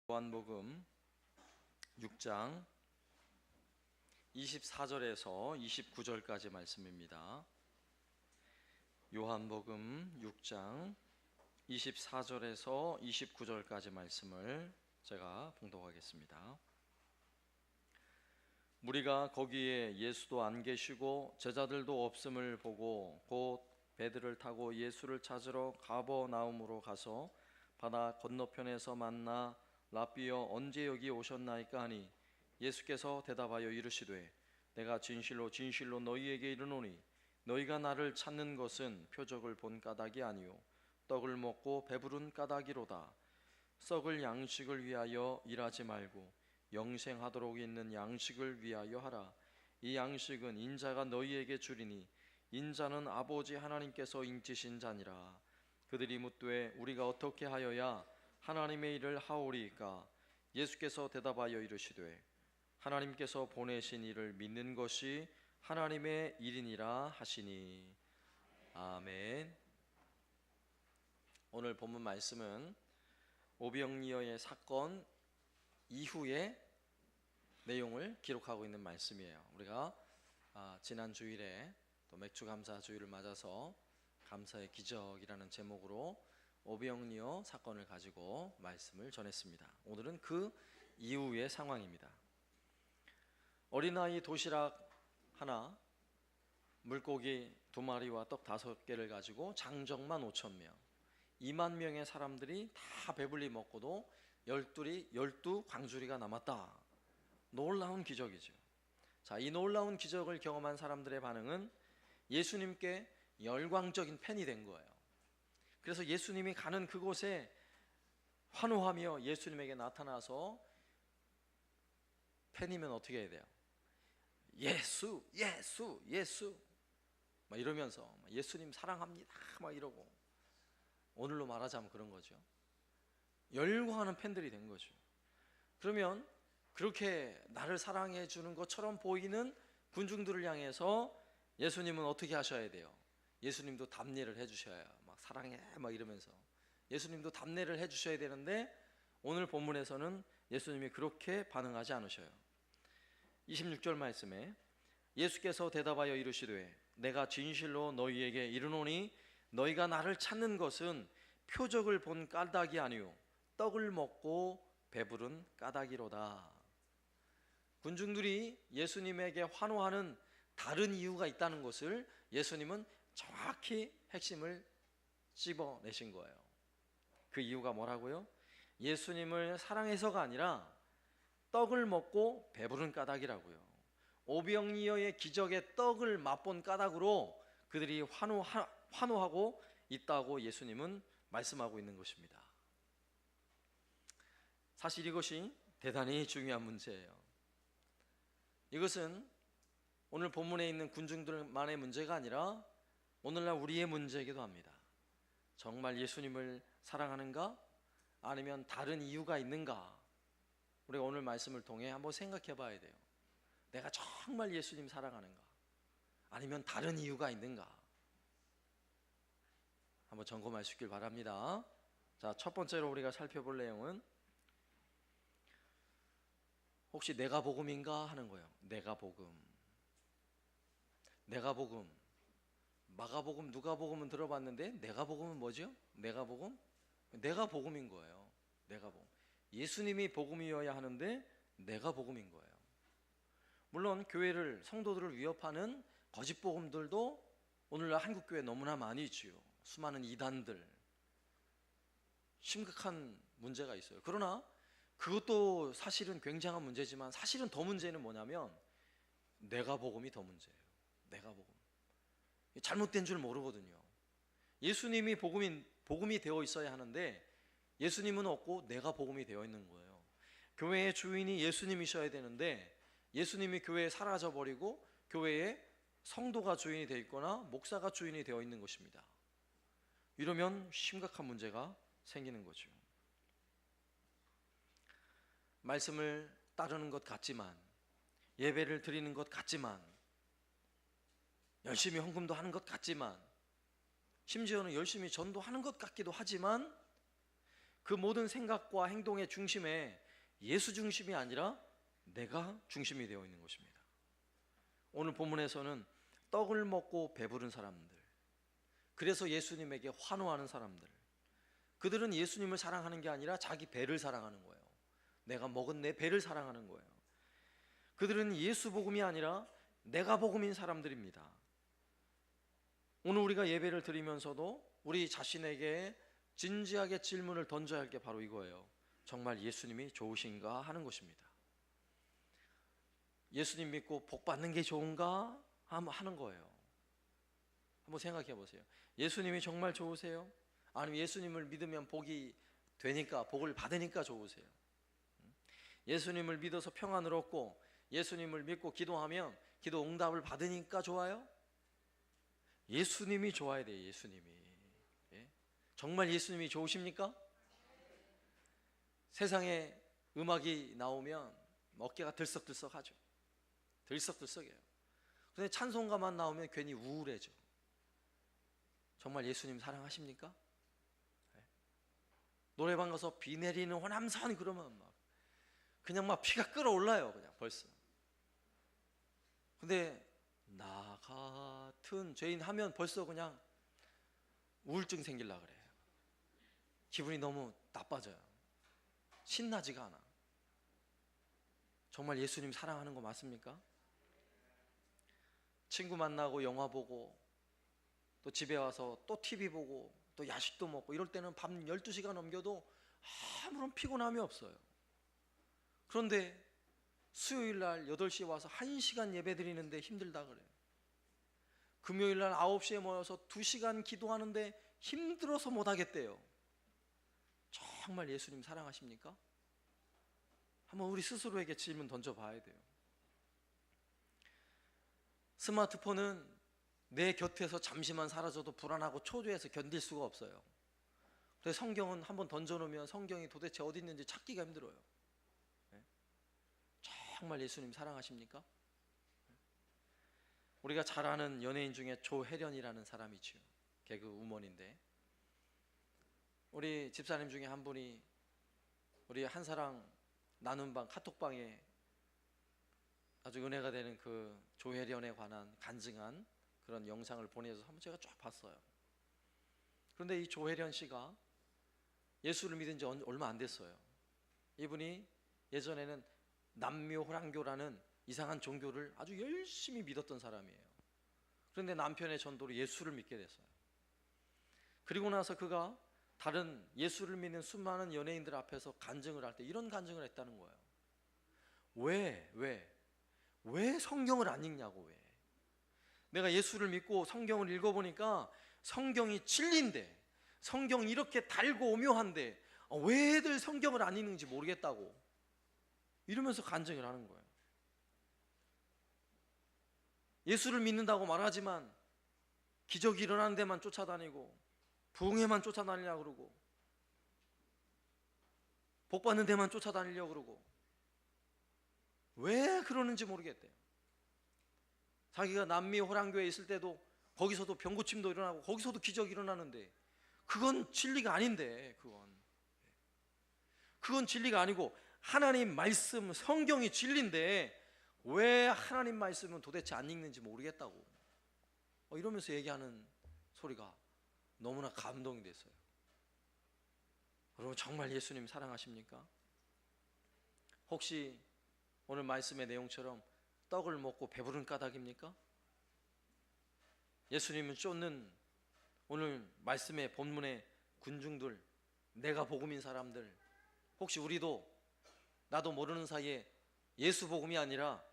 요한복음 6장 24절에서 29절까지 말씀입니다. 요한복음 6장 24절에서 29절까지 말씀을 제가 봉독하겠습니다. 무리가 거기에 예수도 안 계시고 제자들도 없음을 보고 곧 배들을 타고 예수를 찾으러 가버나움으로 가서 바다 건너편에서 만나 랍비여 언제 여기 오셨나이까 하니 예수께서 대답하여 이르시되 내가 진실로 진실로 너희에게 이르노니 너희가 나를 찾는 것은 표적을 본 까닭이 아니요 떡을 먹고 배부른 까닭이로다. 썩을 양식을 위하여 일하지 말고 영생하도록 있는 양식을 위하여 하라. 이 양식은 인자가 너희에게 주리니 인자는 아버지 하나님께서 인치신 자니라. 그들이 묻되 우리가 어떻게 하여야 하나님의 일을 하오리이까? 예수께서 대답하여 이르시되 하나님께서 보내신 이를 믿는 것이 하나님의 일이니라 하시니. 아멘. 오늘 본문 말씀은 오병이어의 사건 이후의 내용을 기록하고 있는 말씀이에요. 우리가 지난 주일에 또 맥주 감사 주일을 맞아서 감사의 기적이라는 제목으로 오병이어 사건을 가지고 말씀을 전했습니다. 오늘은 그 이후의 상황입니다. 어린아이 도시락 하나, 물고기 2마리와 떡 5개를 가지고 장정만 5,000명, 2만 명의 사람들이 다 배불리 먹고도 12 광주리가 남았다. 놀라운 기적이죠. 자, 이 놀라운 기적을 경험한 사람들의 반응은 예수님께 열광적인 팬이 된 거예요. 그래서 예수님이 가는 그곳에 환호하며 예수님에게 나타나서, 팬이면 어떻게 해야 돼요? 예수, 예수, 예수 막 이러면서 예수님 사랑합니다 막 이러고, 오늘로 말하자면 그런 거죠. 열광하는 팬들이 된 거죠. 그러면 그렇게 나를 사랑해 주는 것처럼 보이는 군중들을 향해서 예수님은 어떻게 하셔야 돼요? 예수님도 답례를 해주셔야, 막 사랑해 막 이러면서 예수님도 답례를 해주셔야 되는데, 오늘 본문에서는 예수님이 그렇게 반응하지 않으셔요. 26절 말씀에 예수께서 대답하여 이르시되 내가 진실로 너희에게 이르노니 너희가 나를 찾는 것은 표적을 본 까닭이 아니요 떡을 먹고 배부른 까닭이로다. 군중들이 예수님에게 환호하는 다른 이유가 있다는 것을 예수님은 정확히 핵심을 찝어내신 거예요. 그 이유가 뭐라고요? 예수님을 사랑해서가 아니라 떡을 먹고 배부른 까닭이라고요. 오병이어의 기적의 떡을 맛본 까닭으로 그들이 환호하고 있다고 예수님은 말씀하고 있는 것입니다. 사실 이것이 대단히 중요한 문제예요. 이것은 오늘 본문에 있는 군중들만의 문제가 아니라 오늘날 우리의 문제이기도 합니다. 정말 예수님을 사랑하는가? 아니면 다른 이유가 있는가? 우리가 오늘 말씀을 통해 한번 생각해 봐야 돼요. 내가 정말 예수님 사랑하는가? 아니면 다른 이유가 있는가? 한번 점검하시길 바랍니다. 자, 첫 번째로 우리가 살펴볼 내용은 혹시 내가 복음인가 하는 거예요. 내가 복음. 내가 복음. 마가복음, 누가복음은 들어봤는데 내가 복음은 뭐죠? 내가 복음? 내가 복음인 거예요. 내가 복음. 예수님이 복음이어야 하는데 내가 복음인 거예요. 물론 교회를, 성도들을 위협하는 거짓 복음들도 오늘날 한국교회에 너무나 많이 있지요. 수많은 이단들, 심각한 문제가 있어요. 그러나 그것도 사실은 굉장한 문제지만 사실은 더 문제는 뭐냐면 내가 복음이 더 문제예요. 내가 복음. 잘못된 줄 모르거든요. 예수님이 복음이 되어 있어야 하는데 예수님은 없고 내가 복음이 되어 있는 거예요. 교회의 주인이 예수님이셔야 되는데 예수님이 교회에 사라져버리고 교회에 성도가 주인이 되어 있거나 목사가 주인이 되어 있는 것입니다. 이러면 심각한 문제가 생기는 거죠. 말씀을 따르는 것 같지만, 예배를 드리는 것 같지만, 열심히 헌금도 하는 것 같지만, 심지어는 열심히 전도하는 것 같기도 하지만 그 모든 생각과 행동의 중심에 예수 중심이 아니라 내가 중심이 되어 있는 것입니다. 오늘 본문에서는 떡을 먹고 배부른 사람들, 그래서 예수님에게 환호하는 사람들, 그들은 예수님을 사랑하는 게 아니라 자기 배를 사랑하는 거예요. 내가 먹은 내 배를 사랑하는 거예요. 그들은 예수 복음이 아니라 내가 복음인 사람들입니다. 오늘 우리가 예배를 드리면서도 우리 자신에게 진지하게 질문을 던져야 할 게 바로 이거예요. 정말 예수님이 좋으신가 하는 것입니다. 예수님 믿고 복 받는 게 좋은가 하는 거예요. 한번 생각해 보세요. 예수님이 정말 좋으세요? 아니면 예수님을 믿으면 복이 되니까, 복을 받으니까 좋으세요? 예수님을 믿어서 평안을 얻고 예수님을 믿고 기도하면 기도 응답을 받으니까 좋아요? 예수님이 좋아야 돼요. 예수님이. 예? 정말 예수님이 좋으십니까? 세상에 음악이 나오면 어깨가 들썩들썩하죠. 들썩들썩해요. 그런데 찬송가만 나오면 괜히 우울해져. 정말 예수님 사랑하십니까? 네. 노래방 가서 비 내리는 호남선 그러면 그냥 막 피가 끓어올라요. 그냥 벌써. 근데 나 같은 죄인 하면 벌써 그냥 우울증 생길라 그래요. 기분이 너무 나빠져요. 신나지가 않아. 정말 예수님 사랑하는 거 맞습니까? 친구 만나고 영화 보고 또 집에 와서 또 TV 보고 또 야식도 먹고 이럴 때는 밤 12시가 넘겨도 아무런 피곤함이 없어요. 그런데 수요일 날 8시에 와서 1시간 예배 드리는데 힘들다 그래요. 금요일 날 9시에 모여서 2시간 기도하는데 힘들어서 못 하겠대요. 정말 예수님 사랑하십니까? 한번 우리 스스로에게 질문 던져봐야 돼요. 스마트폰은 내 곁에서 잠시만 사라져도 불안하고 초조해서 견딜 수가 없어요. 그래서 성경은 한번 던져놓으면 성경이 도대체 어디 있는지 찾기가 힘들어요. 정말 예수님 사랑하십니까? 우리가 잘 아는 연예인 중에 조혜련이라는 사람이 있죠. 개그 우먼인데 우리 집사님 중에 한 분이 우리 한사랑 나눔방 카톡방에 아주 은혜가 되는 그 조혜련에 관한 간증한 그런 영상을 보내서 한번 제가 쫙 봤어요. 그런데 이 조혜련 씨가 예수를 믿은 지 얼마 안 됐어요. 이분이 예전에는 남묘호랑교라는 이상한 종교를 아주 열심히 믿었던 사람이에요. 그런데 남편의 전도로 예수를 믿게 됐어요. 그리고 나서 그가 다른 예수를 믿는 수많은 연예인들 앞에서 간증을 할 때 이런 간증을 했다는 거예요. 왜 성경을 안 읽냐고. 왜 내가 예수를 믿고 성경을 읽어보니까 성경이 진리인데, 성경이 이렇게 달고 오묘한데 왜들 성경을 안 읽는지 모르겠다고 이러면서 간증을 하는 거예요. 예수를 믿는다고 말하지만 기적이 일어나는 데만 쫓아다니고 부흥회만 쫓아다니려고 그러고 복 받는 데만 쫓아다니려고 그러고 왜 그러는지 모르겠대요. 자기가 남미 호랑교에 있을 때도 거기서도 병고침도 일어나고 거기서도 기적이 일어나는데 그건 진리가 아닌데, 그건 진리가 아니고 하나님 말씀 성경이 진리인데 왜 하나님 말씀은 도대체 안 읽는지 모르겠다고 이러면서 얘기하는 소리가 너무나 감동이 됐어요. 여러분 정말 예수님 사랑하십니까? 혹시 오늘 말씀의 내용처럼 떡을 먹고 배부른 까닭입니까? 예수님은 쫓는 오늘 말씀의 본문의 군중들, 내가 복음인 사람들, 혹시 우리도 나도 모르는 사이에 예수 복음이 아니라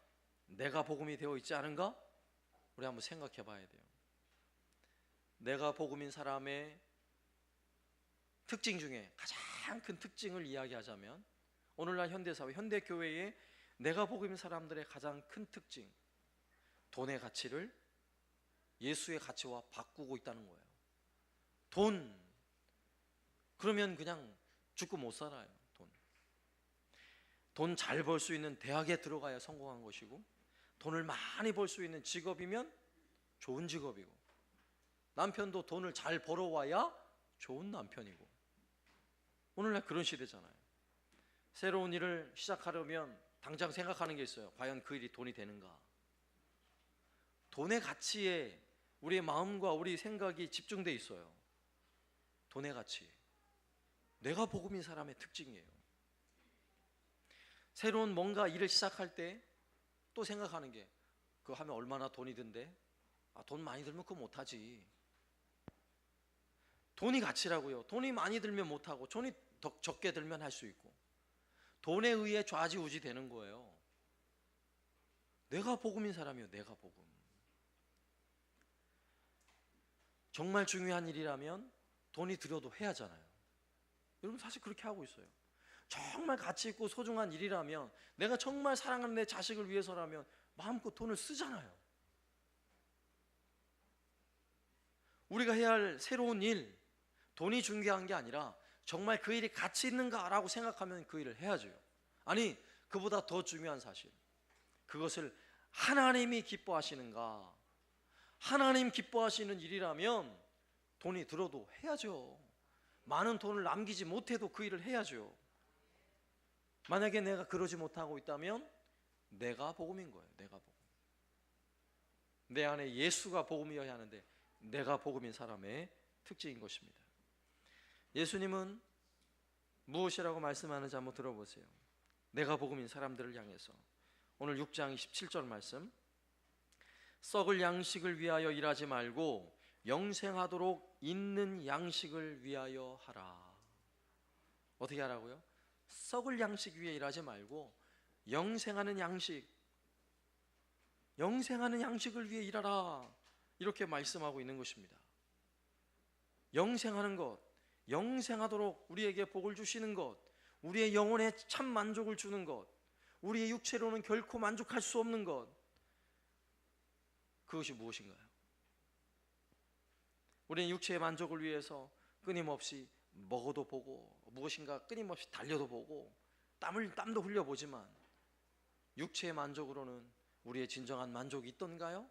내가 복음이 되어 있지 않은가? 우리 한번 생각해 봐야 돼요. 내가 복음인 사람의 특징 중에 가장 큰 특징을 이야기하자면 오늘날 현대사회, 현대교회의 내가 복음인 사람들의 가장 큰 특징, 돈의 가치를 예수의 가치와 바꾸고 있다는 거예요. 그러면 그냥 죽고 못 살아요. 돈 잘 벌 수 있는 대학에 들어가야 성공한 것이고, 돈을 많이 벌 수 있는 직업이면 좋은 직업이고, 남편도 돈을 잘 벌어와야 좋은 남편이고, 오늘날 그런 시대잖아요. 새로운 일을 시작하려면 당장 생각하는 게 있어요. 과연 그 일이 돈이 되는가? 돈의 가치에 우리의 마음과 우리 생각이 집중돼 있어요. 돈의 가치. 내가 복음인 사람의 특징이에요. 새로운 뭔가 일을 시작할 때 또 생각하는 게, 그거 하면 얼마나 돈이 든대? 돈 많이 들면 그거 못하지. 돈이 가치라고요. 돈이 많이 들면 못하고, 돈이 더 적게 들면 할 수 있고, 돈에 의해 좌지우지 되는 거예요. 내가 복음인 사람이요, 내가 복음. 정말 중요한 일이라면 돈이 들여도 해야 하잖아요. 여러분 사실 그렇게 하고 있어요. 정말 가치 있고 소중한 일이라면, 내가 정말 사랑하는 내 자식을 위해서라면 마음껏 돈을 쓰잖아요. 우리가 해야 할 새로운 일, 돈이 중요한 게 아니라 정말 그 일이 가치 있는가라고 생각하면 그 일을 해야죠. 아니, 그보다 더 중요한 사실, 그것을 하나님이 기뻐하시는가? 하나님 기뻐하시는 일이라면 돈이 들어도 해야죠. 많은 돈을 남기지 못해도 그 일을 해야죠. 만약에 내가 그러지 못하고 있다면 내가 복음인 거예요. 내가 복음. 내 안에 예수가 복음이어야 하는데 내가 복음인 사람의 특징인 것입니다. 예수님은 무엇이라고 말씀하는지 한번 들어보세요. 내가 복음인 사람들을 향해서 오늘 6장 27절 말씀, 썩을 양식을 위하여 일하지 말고 영생하도록 있는 양식을 위하여 하라. 어떻게 하라고요? 썩을 양식 위해 일하지 말고 영생하는 양식, 영생하는 양식을 위해 일하라, 이렇게 말씀하고 있는 것입니다. 영생하는 것, 영생하도록 우리에게 복을 주시는 것, 우리의 영혼에 참 만족을 주는 것, 우리의 육체로는 결코 만족할 수 없는 것, 그것이 무엇인가요? 우리는 육체의 만족을 위해서 끊임없이 먹어도 보고, 무엇인가 끊임없이 달려도 보고, 땀도 흘려보지만 육체의 만족으로는 우리의 진정한 만족이 있던가요?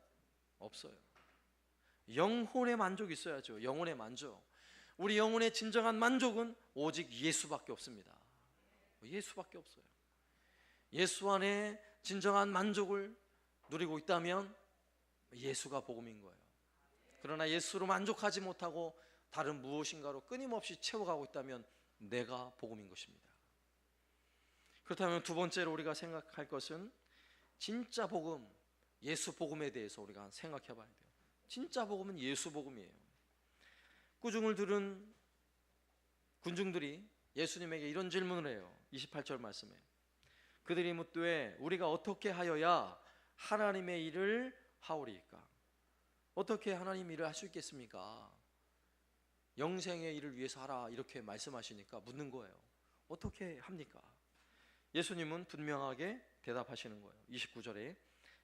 없어요. 영혼의 만족이 있어야죠. 영혼의 만족. 우리 영혼의 진정한 만족은 오직 예수밖에 없습니다. 예수밖에 없어요. 예수 안에 진정한 만족을 누리고 있다면 예수가 복음인 거예요. 그러나 예수로 만족하지 못하고 다른 무엇인가로 끊임없이 채워가고 있다면 내가 복음인 것입니다. 그렇다면 두 번째로 우리가 생각할 것은 진짜 복음, 예수 복음에 대해서 우리가 생각해 봐야 돼요. 진짜 복음은 예수 복음이에요. 꾸중을 들은 군중들이 예수님에게 이런 질문을 해요. 28절 말씀에 그들이 묻되 우리가 어떻게 하여야 하나님의 일을 하오리이까? 어떻게 하나님 일을 할 수 있겠습니까? 영생의 일을 위해서 하라, 이렇게 말씀하시니까 묻는 거예요. 어떻게 합니까? 예수님은 분명하게 대답하시는 거예요. 29절에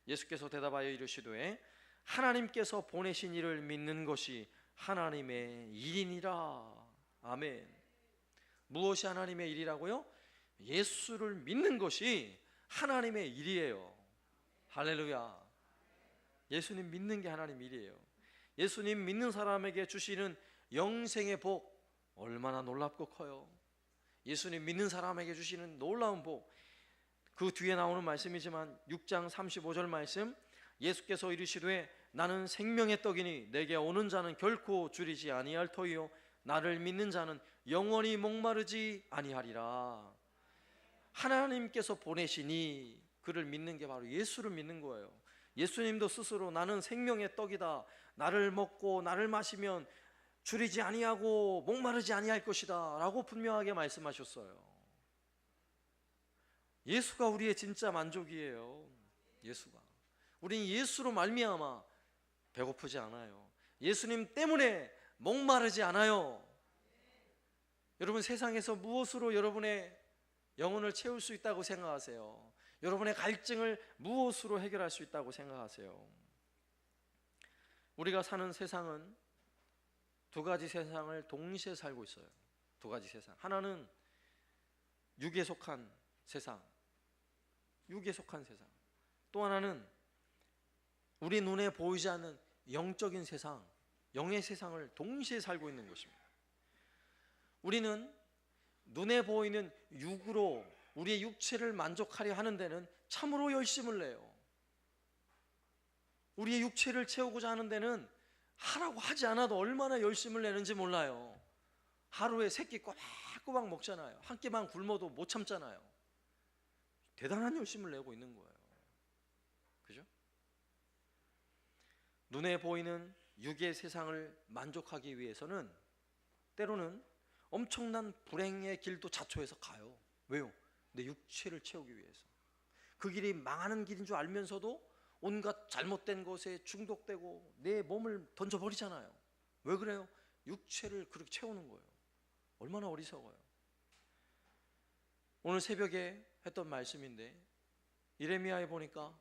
예수께서 대답하여 이르시되 하나님께서 보내신 이를 믿는 것이 하나님의 일이니라. 아멘. 무엇이 하나님의 일이라고요? 예수를 믿는 것이 하나님의 일이에요. 할렐루야. 예수님 믿는 게 하나님 일이에요. 예수님 믿는 사람에게 주시는 영생의 복 얼마나 놀랍고 커요. 예수님 믿는 사람에게 주시는 놀라운 복, 그 뒤에 나오는 말씀이지만 6장 35절 말씀, 예수께서 이르시되 나는 생명의 떡이니 내게 오는 자는 결코 줄이지 아니할 터이요 나를 믿는 자는 영원히 목마르지 아니하리라. 하나님께서 보내시니 그를 믿는 게 바로 예수를 믿는 거예요. 예수님도 스스로 나는 생명의 떡이다, 나를 먹고 나를 마시면 줄이지 아니하고 목마르지 아니할 것이다 라고 분명하게 말씀하셨어요. 예수가 우리의 진짜 만족이에요. 예수가. 우리는 예수로 말미암아 배고프지 않아요. 예수님 때문에 목마르지 않아요. 여러분, 세상에서 무엇으로 여러분의 영혼을 채울 수 있다고 생각하세요? 여러분의 갈증을 무엇으로 해결할 수 있다고 생각하세요? 우리가 사는 세상은 두 가지 세상을 동시에 살고 있어요. 두 가지 세상. 하나는 육에 속한 세상, 육에 속한 세상. 또 하나는 우리 눈에 보이지 않는 영적인 세상, 영의 세상을 동시에 살고 있는 것입니다. 우리는 눈에 보이는 육으로 우리의 육체를 만족하려 하는 데는 참으로 열심을 내요. 우리의 육체를 채우고자 하는 데는 하라고 하지 않아도 얼마나 열심을 내는지 몰라요. 하루에 3끼 꼬박꼬박 먹잖아요. 한 끼만 굶어도 못 참잖아요. 대단한 열심을 내고 있는 거예요. 그죠? 눈에 보이는 육의 세상을 만족하기 위해서는 때로는 엄청난 불행의 길도 자초해서 가요. 왜요? 내 육체를 채우기 위해서. 그 길이 망하는 길인 줄 알면서도 온갖 잘못된 것에 중독되고 내 몸을 던져버리잖아요. 왜 그래요? 육체를 그렇게 채우는 거예요. 얼마나 어리석어요. 오늘 새벽에 했던 말씀인데 예레미야에 보니까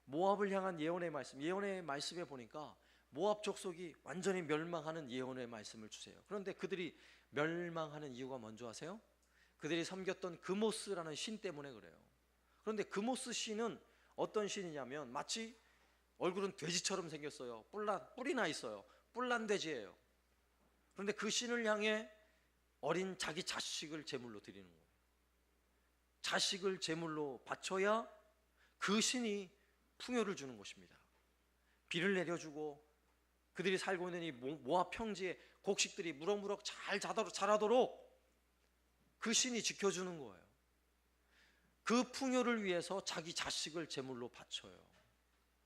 모압을 향한 예언의 말씀, 예언의 말씀에 보니까 모압 족속이 완전히 멸망하는 예언의 말씀을 주세요. 그런데 그들이 멸망하는 이유가 뭔지 아세요? 그들이 섬겼던 그모스라는 신 때문에 그래요. 그런데 그모스 신은 어떤 신이냐면 마치 얼굴은 돼지처럼 생겼어요. 뿔이 나 있어요. 뿔난 돼지예요. 그런데 그 신을 향해 어린 자기 자식을 제물로 드리는 거예요. 자식을 제물로 바쳐야 그 신이 풍요를 주는 것입니다. 비를 내려주고 그들이 살고 있는 이 모압 평지에 곡식들이 무럭무럭 잘 자라도록 그 신이 지켜주는 거예요. 그 풍요를 위해서 자기 자식을 제물로 바쳐요.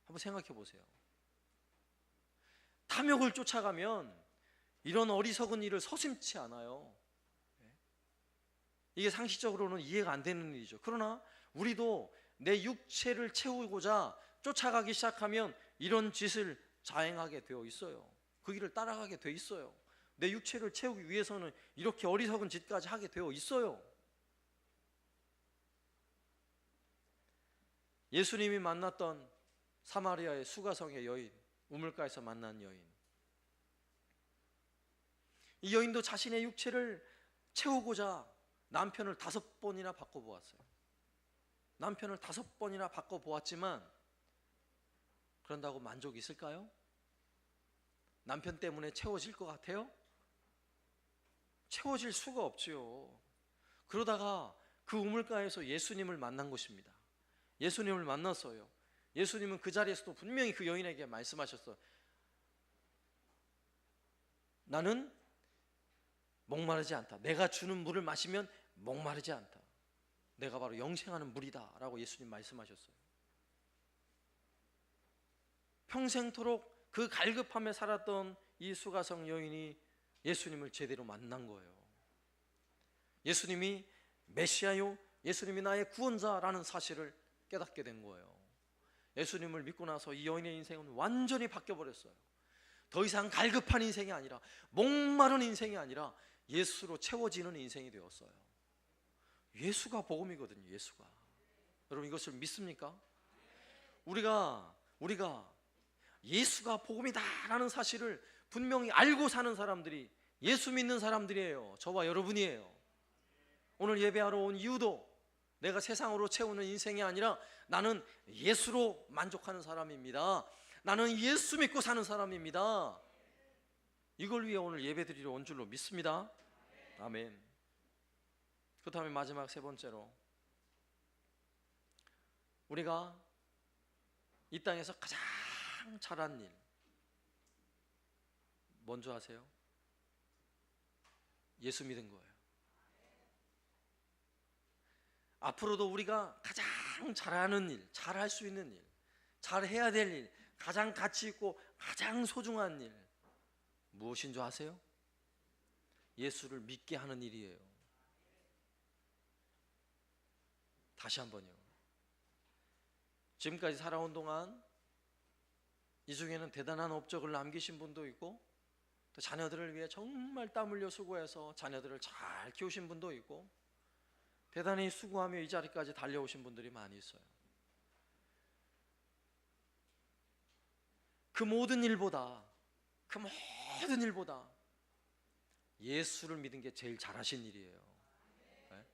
한번 생각해 보세요. 탐욕을 쫓아가면 이런 어리석은 일을 서슴지 않아요. 이게 상식적으로는 이해가 안 되는 일이죠. 그러나 우리도 내 육체를 채우고자 쫓아가기 시작하면 이런 짓을 자행하게 되어 있어요. 그 길을 따라가게 되어 있어요. 내 육체를 채우기 위해서는 이렇게 어리석은 짓까지 하게 되어 있어요. 예수님이 만났던 사마리아의 수가성의 여인, 우물가에서 만난 여인, 이 여인도 자신의 육체를 채우고자 남편을 5번이나 바꿔보았어요. 남편을 5번이나 바꿔보았지만 그런다고 만족이 있을까요? 남편 때문에 채워질 것 같아요? 채워질 수가 없지요. 그러다가 그 우물가에서 예수님을 만난 것입니다. 예수님을 만났어요. 예수님은 그 자리에서도 분명히 그 여인에게 말씀하셨어요. 나는 목마르지 않다. 내가 주는 물을 마시면 목마르지 않다. 내가 바로 영생하는 물이다 라고 예수님 말씀하셨어요. 평생토록 그 갈급함에 살았던 이 수가성 여인이 예수님을 제대로 만난 거예요. 예수님이 메시아요, 예수님이 나의 구원자라는 사실을 깨닫게 된 거예요. 예수님을 믿고 나서 이 여인의 인생은 완전히 바뀌어버렸어요. 더 이상 갈급한 인생이 아니라, 목마른 인생이 아니라 예수로 채워지는 인생이 되었어요. 예수가 복음이거든요. 예수가. 여러분 이것을 믿습니까? 우리가 예수가 복음이다라는 사실을 분명히 알고 사는 사람들이 예수 믿는 사람들이에요. 저와 여러분이에요. 오늘 예배하러 온 이유도 내가 세상으로 채우는 인생이 아니라 나는 예수로 만족하는 사람입니다. 나는 예수 믿고 사는 사람입니다. 이걸 위해 오늘 예배드리러 온 줄로 믿습니다. 아멘. 그 다음에 마지막 3번째로, 우리가 이 땅에서 가장 잘한 일 뭔지 아세요? 예수 믿은 거예요. 앞으로도 우리가 가장 잘하는 일, 잘할 수 있는 일, 잘해야 될 일, 가장 가치 있고 가장 소중한 일 무엇인 줄 아세요? 예수를 믿게 하는 일이에요. 다시 한번요. 지금까지 살아온 동안 이 중에는 대단한 업적을 남기신 분도 있고, 또 자녀들을 위해 정말 땀 흘려 수고해서 자녀들을 잘 키우신 분도 있고, 대단히 수고하며 이 자리까지 달려오신 분들이 많이 있어요. 그 모든 일보다 예수를 믿은 게 제일 잘하신 일이에요. 네?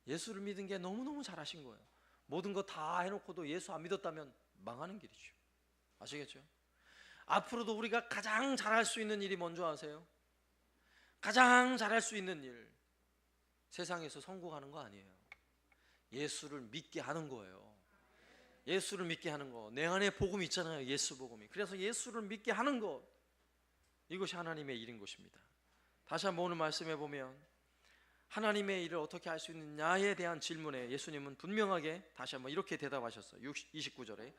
예수를 믿은 게 너무너무 잘하신 거예요. 모든 거 다 해놓고도 예수 안 믿었다면 망하는 길이죠. 아시겠죠? 앞으로도 우리가 가장 잘할 수 있는 일이 뭔지 아세요? 가장 잘할 수 있는 일, 세상에서 성공하는 거 아니에요. 예수를 믿게 하는 거예요. 예수를 믿게 하는 거. 내 안에 복음이 있잖아요. 예수 복음이. 그래서 예수를 믿게 하는 것, 이것이 하나님의 일인 것입니다. 다시 한번 오늘 말씀해 보면 하나님의 일을 어떻게 할 수 있느냐에 대한 질문에 예수님은 분명하게 다시 한번 이렇게 대답하셨어요. 29절에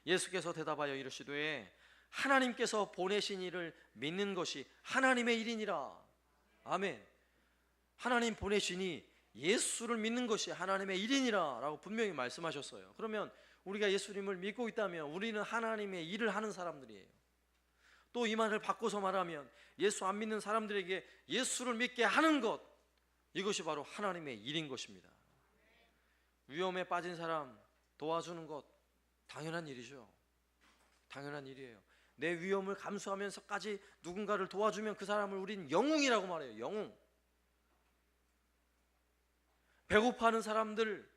예수께서 대답하여 이르시되 하나님께서 보내신 일을 믿는 것이 하나님의 일이니라. 아멘. 하나님 보내시니 예수를 믿는 것이 하나님의 일이니라 라고 분명히 말씀하셨어요. 그러면 우리가 예수님을 믿고 있다면 우리는 하나님의 일을 하는 사람들이에요. 또 이 말을 바꿔서 말하면 예수 안 믿는 사람들에게 예수를 믿게 하는 것, 이것이 바로 하나님의 일인 것입니다. 위험에 빠진 사람 도와주는 것 당연한 일이죠. 당연한 일이에요. 내 위험을 감수하면서까지 누군가를 도와주면 그 사람을 우린 영웅이라고 말해요. 영웅. 배고파하는 사람들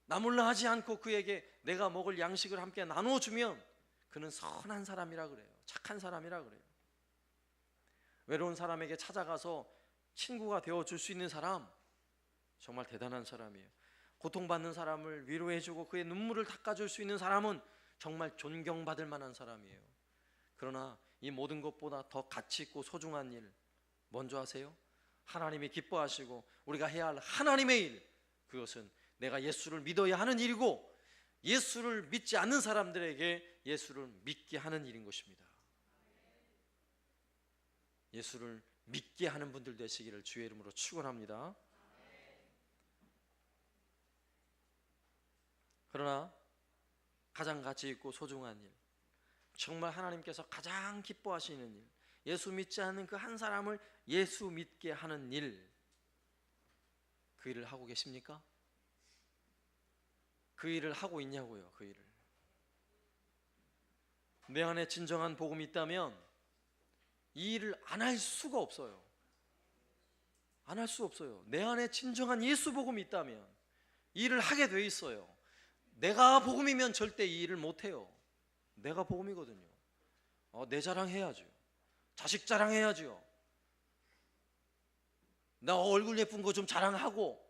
나몰라 하지 않고 그에게 내가 먹을 양식을 함께 나눠주면 그는 선한 사람이라 그래요. 착한 사람이라 그래요. 외로운 사람에게 찾아가서 친구가 되어줄 수 있는 사람, 정말 대단한 사람이에요. 고통받는 사람을 위로해주고 그의 눈물을 닦아줄 수 있는 사람은 정말 존경받을 만한 사람이에요. 그러나 이 모든 것보다 더 가치 있고 소중한 일 먼저 하세요. 하나님이 기뻐하시고 우리가 해야 할 하나님의 일, 그것은 내가 예수를 믿어야 하는 일이고 예수를 믿지 않는 사람들에게 예수를 믿게 하는 일인 것입니다. 예수를 믿게 하는 분들 되시기를 주의 이름으로 축원합니다. 그러나 가장 가치 있고 소중한 일, 정말 하나님께서 가장 기뻐하시는 일, 예수 믿지 않는 그 한 사람을 예수 믿게 하는 일, 그 일을 하고 계십니까? 그 일을 하고 있냐고요. 그 일을. 내 안에 진정한 복음이 있다면 이 일을 안 할 수가 없어요. 안 할 수 없어요. 내 안에 진정한 예수 복음이 있다면 이 일을 하게 돼 있어요. 내가 복음이면 절대 이 일을 못해요. 내가 복음이거든요. 내 자랑해야죠. 자식 자랑해야죠. 나 얼굴 예쁜 거 좀 자랑하고,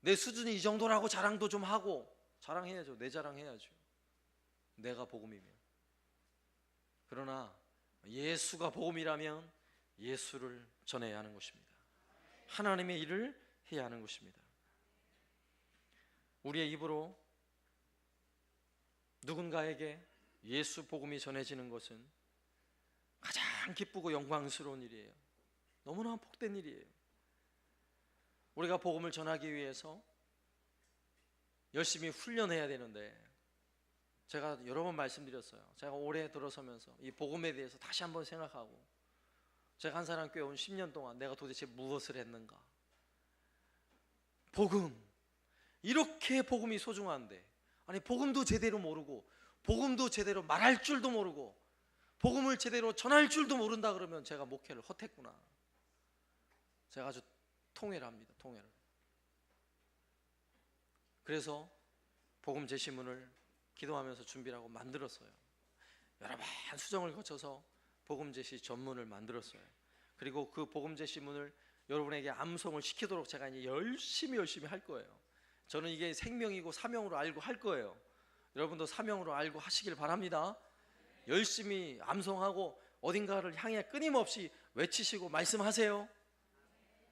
내 수준이 이 정도라고 자랑도 좀 하고, 자랑해야죠. 내 자랑해야죠. 내가 복음이면. 그러나 예수가 복음이라면 예수를 전해야 하는 것입니다. 하나님의 일을 해야 하는 것입니다. 우리의 입으로 누군가에게 예수 복음이 전해지는 것은 가장 기쁘고 영광스러운 일이에요. 너무나 복된 일이에요. 우리가 복음을 전하기 위해서 열심히 훈련해야 되는데, 제가 여러 번 말씀드렸어요. 제가 올해 들어서면서 이 복음에 대해서 다시 한번 생각하고, 제가 한 사람 교회 온 10년 동안 내가 도대체 무엇을 했는가. 복음, 이렇게 복음이 소중한데, 아니 복음도 제대로 모르고 복음도 제대로 말할 줄도 모르고 복음을 제대로 전할 줄도 모른다 그러면 제가 목회를 헛했구나. 제가 아주 통회를 합니다. 통회를. 그래서 복음 제시문을 기도하면서 준비를 하고 만들었어요. 여러 번 수정을 거쳐서 복음 제시 전문을 만들었어요. 그리고 그 복음 제시문을 여러분에게 암송을 시키도록 제가 이제 열심히 할 거예요. 저는 이게 생명이고 사명으로 알고 할 거예요. 여러분도 사명으로 알고 하시길 바랍니다. 열심히 암송하고 어딘가를 향해 끊임없이 외치시고 말씀하세요.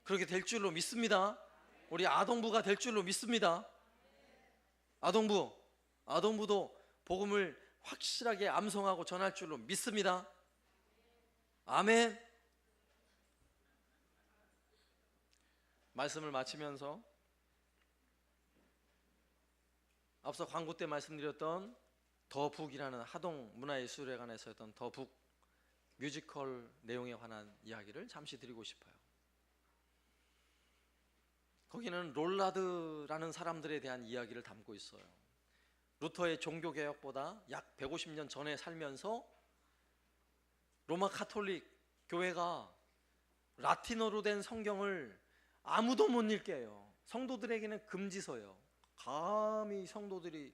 그렇게 될 줄로 믿습니다. 우리 아동부가 될 줄로 믿습니다. 아동부도 복음을 확실하게 암송하고 전할 줄로 믿습니다. 아멘. 말씀을 마치면서 앞서 광고 때 말씀드렸던 더북이라는 하동 문화예술회관에서 했던 더북 뮤지컬 내용에 관한 이야기를 잠시 드리고 싶어요. 거기는 롤라드라는 사람들에 대한 이야기를 담고 있어요. 루터의 종교개혁보다 약 150년 전에 살면서 로마 카톨릭 교회가 라틴어로 된 성경을 아무도 못 읽게 해요. 성도들에게는 금지서예요. 감히 성도들이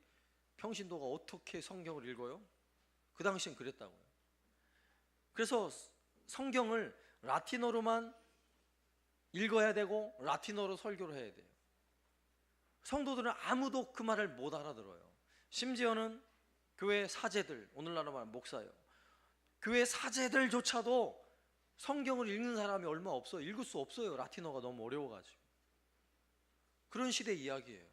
평신도가 어떻게 성경을 읽어요? 그 당시엔 그랬다고요. 그래서 성경을 라틴어로만 읽어야 되고 라틴어로 설교를 해야 돼요. 성도들은 아무도 그 말을 못 알아들어요. 심지어는 교회 사제들, 오늘날로 말하면 목사요, 교회 사제들조차도 성경을 읽는 사람이 얼마 없어요. 읽을 수 없어요. 라틴어가 너무 어려워가지고. 그런 시대 이야기예요.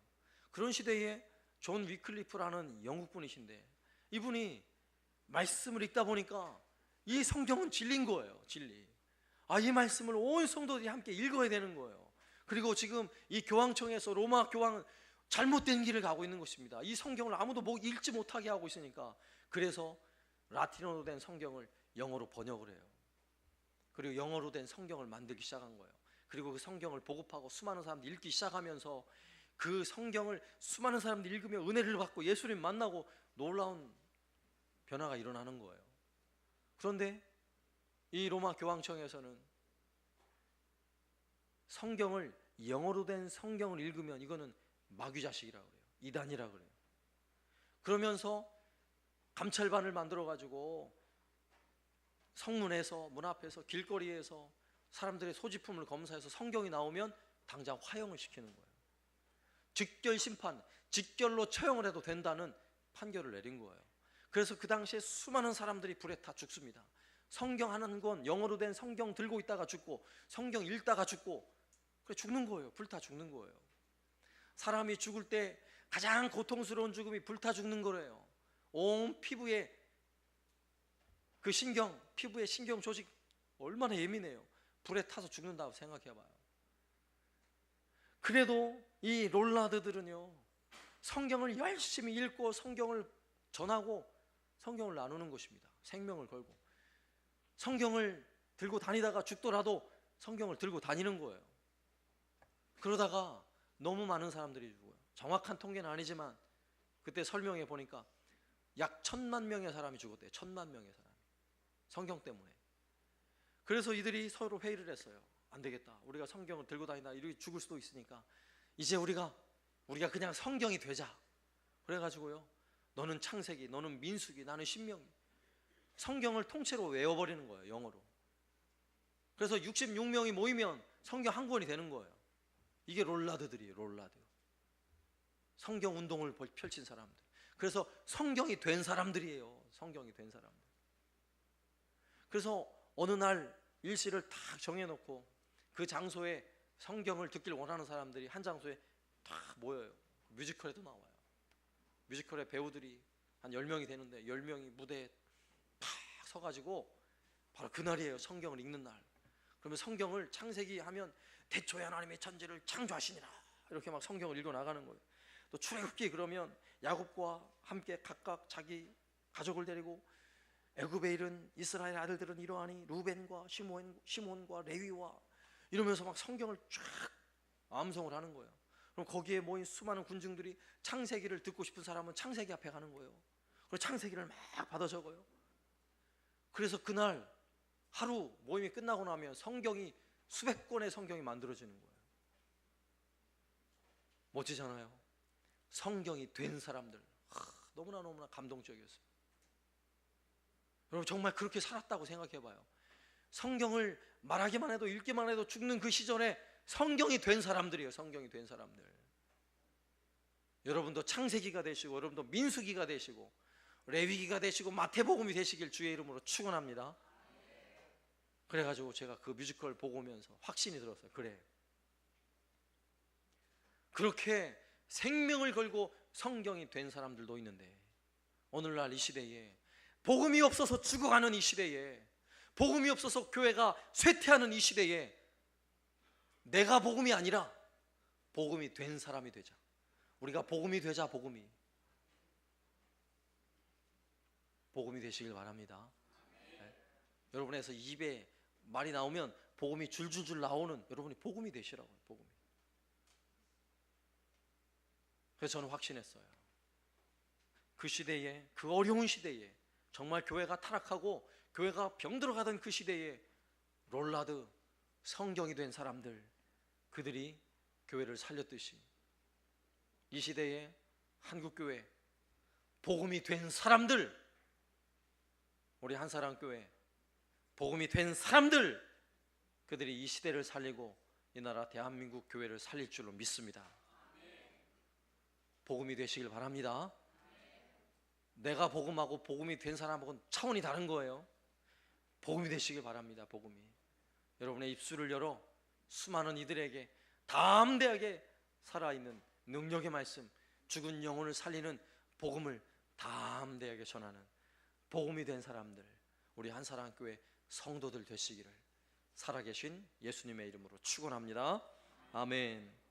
그런 시대에 존 위클리프라는 영국 분이신데, 이분이 말씀을 읽다 보니까 이 성경은 진리인 거예요. 진리. 이 말씀을 온 성도들이 함께 읽어야 되는 거예요. 그리고 지금 이 교황청에서 로마 교황은 잘못된 길을 가고 있는 것입니다. 이 성경을 아무도 읽지 못하게 하고 있으니까. 그래서 라틴어로 된 성경을 영어로 번역을 해요. 그리고 영어로 된 성경을 만들기 시작한 거예요. 그리고 그 성경을 보급하고 수많은 사람들이 읽기 시작하면서 그 성경을 수많은 사람들이 읽으며 은혜를 받고 예수님 만나고 놀라운 변화가 일어나는 거예요. 그런데 이 로마 교황청에서는 성경을, 영어로 된 성경을 읽으면 이거는 마귀자식이라고 그래요. 이단이라고 그래요. 그러면서 감찰반을 만들어 가지고 성문에서, 문 앞에서, 길거리에서 사람들의 소지품을 검사해서 성경이 나오면 당장 화형을 시키는 거예요. 직결 심판, 직결로 처형을 해도 된다는 판결을 내린 거예요. 그래서 그 당시에 수많은 사람들이 불에 타 죽습니다. 성경 한 권, 영어로 된 성경 들고 있다가 죽고, 성경 읽다가 죽고, 그래 죽는 거예요. 불타 죽는 거예요. 사람이 죽을 때 가장 고통스러운 죽음이 불타 죽는 거래요. 온 피부에 그 신경, 피부의 신경 조직 얼마나 예민해요. 불에 타서 죽는다고 생각해봐요. 그래도 이 롤라드들은요, 성경을 열심히 읽고 성경을 전하고 성경을 나누는 것입니다. 생명을 걸고 성경을 들고 다니다가 죽더라도 성경을 들고 다니는 거예요. 그러다가 너무 많은 사람들이 죽어요. 정확한 통계는 아니지만 그때 설명해 보니까 약 1000만 명의 사람이 죽었대요. 1000만 명의 사람이, 성경 때문에. 그래서 이들이 서로 회의를 했어요. 안 되겠다, 우리가 성경을 들고 다니다 이렇게 죽을 수도 있으니까 이제 우리가 그냥 성경이 되자. 그래가지고요, 너는 창세기, 너는 민수기, 나는 신명기, 성경을 통째로 외워버리는 거예요, 영어로. 그래서 66명이 모이면 성경 한 권이 되는 거예요. 이게 롤라드들이에요. 롤라드, 성경 운동을 펼친 사람들. 그래서 성경이 된 사람들이에요. 성경이 된 사람들. 그래서 어느 날 일시를 딱 정해놓고 그 장소에 성경을 듣길 원하는 사람들이 한 장소에 딱 모여요. 뮤지컬에도 나와요. 뮤지컬의 배우들이 한 10명이 되는데 10명이 무대에 탁 서가지고 바로 그날이에요. 성경을 읽는 날. 그러면 성경을 창세기 하면 대초에 하나님의 천지를 창조하시니라, 이렇게 막 성경을 읽어 나가는 거예요. 또 출애굽기 그러면 야곱과 함께 각각 자기 가족을 데리고 애굽에 이른 이스라엘 아들들은 이러하니 루벤과 시몬과 레위와, 이러면서 막 성경을 쫙 암송을 하는 거예요. 그럼 거기에 모인 수많은 군중들이 창세기를 듣고 싶은 사람은 창세기 앞에 가는 거예요. 그리고 창세기를 막 받아 적어요. 그래서 그날 하루 모임이 끝나고 나면 성경이 수백 권의 성경이 만들어지는 거예요. 멋지잖아요. 성경이 된 사람들, 너무나 감동적이었어요. 여러분, 정말 그렇게 살았다고 생각해봐요. 성경을 말하기만 해도, 읽기만 해도 죽는 그 시절에 성경이 된 사람들이에요. 성경이 된 사람들. 여러분도 창세기가 되시고, 여러분도 민수기가 되시고, 레위기가 되시고, 마태복음이 되시길 주의 이름으로 축원합니다. 그래가지고 제가 그 뮤지컬 보고 오면서 확신이 들었어요. 그래, 그렇게 생명을 걸고 성경이 된 사람들도 있는데, 오늘날 이 시대에 복음이 없어서 죽어가는 이 시대에, 복음이 없어서 교회가 쇠퇴하는 이 시대에 내가 복음이 아니라 복음이 된 사람이 되자. 우리가 복음이 되자. 복음이 되시길 바랍니다. 네. 여러분에서 입에 말이 나오면 복음이 줄줄줄 나오는 여러분이 복음이 되시라고요. 복음이. 그래서 저는 확신했어요. 그 시대에, 그 어려운 시대에, 정말 교회가 타락하고 교회가 병들어가던 그 시대에 롤라드, 성경이 된 사람들, 그들이 교회를 살렸듯이 이 시대에 한국교회 복음이 된 사람들, 우리 한사랑교회 복음이 된 사람들, 그들이 이 시대를 살리고 이 나라 대한민국 교회를 살릴 줄로 믿습니다. 복음이 되시길 바랍니다. 내가 복음하고 복음이 된 사람하고는 차원이 다른 거예요. 복음이 되시길 바랍니다. 복음이 여러분의 입술을 열어 수많은 이들에게 담대하게 살아있는 능력의 말씀, 죽은 영혼을 살리는 복음을 담대하게 전하는 복음이 된 사람들, 우리 한사랑교회 성도들 되시기를 살아계신 예수님의 이름으로 축원합니다. 아멘.